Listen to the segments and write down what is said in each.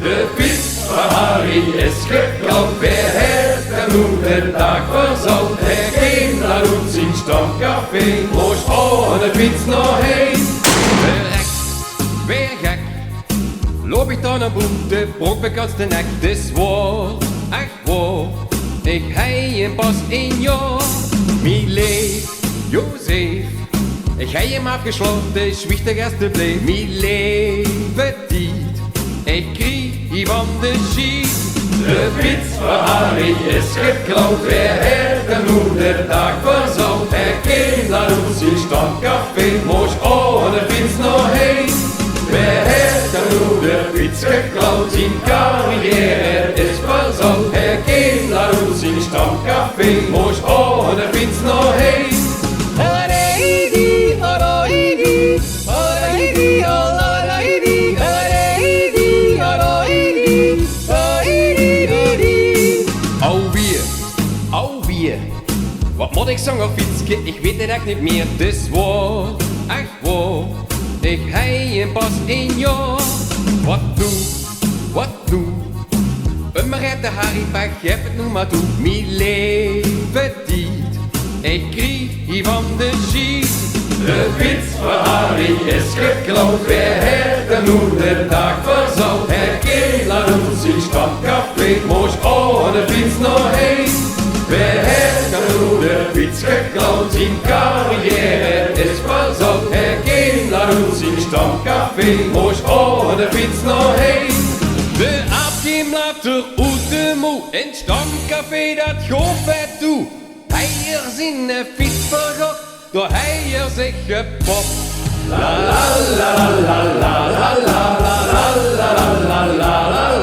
De fiets van Harry is geklaut, weer heeft de moederdag verzeld. Hij ging naar uit zijn stamcafé, moest aan de fiets nog heen. Verrekt, weer gek, loop ik dan een boek, de broek bekast de nek. Het is waar, echt waar, ik hei hem pas 1 jaar. Mijn leef, Jozef, ik hei hem afgesloten, zwicht de gasten bleef. Mijn leven tijd, ik kreeg van de sheet. De fiets van Harry is geklaut, weer heeft de moederdag verzeld. Hij ging naar uit zijn stamcafé, moest aan de fiets nog heen. Weer heeft de moederfiets geklaut, zijn carrière is verzeld. Hij ging naar uit zijn stamcafé, moest aan de fiets nog heen. Alweer, wat moet ik zingen op fietsje, ik weet het echt niet meer. Het is waar, echt waar, ik hei hem pas 1 jaar. Wat doe, een rijdt de Harry Pech, geef het nu maar toe. Mijn leven tijd, ik kreeg hier van de sheet. De fiets van Harry is geklaut, weer heeft de moederdag verzeld. Hij ging naar uit zijn stamcafé, moest aan de fiets nog heen. Weer heeft de moederfiets geklaut, zijn carrière is verzeld. Hij ging naar uit zijn stamcafé, moest aan de fiets nog heen. De aap ging later uit de moe, in het stamcafé dat goof hij toe. Hij er zijn de fiets vergot, door hij er zich gepopt. La la la la la la la la la la la la la la.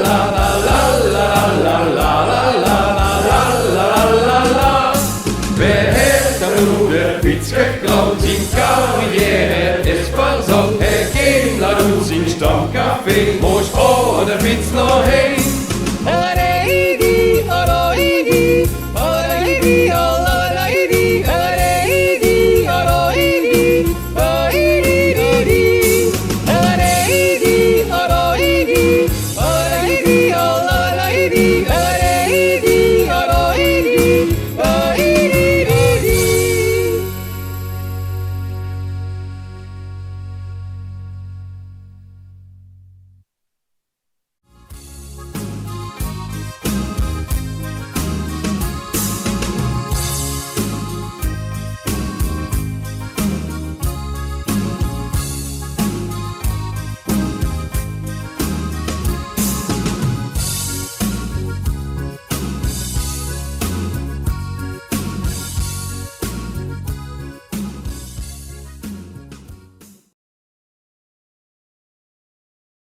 Weer heeft de moederfiets geklaut, zijn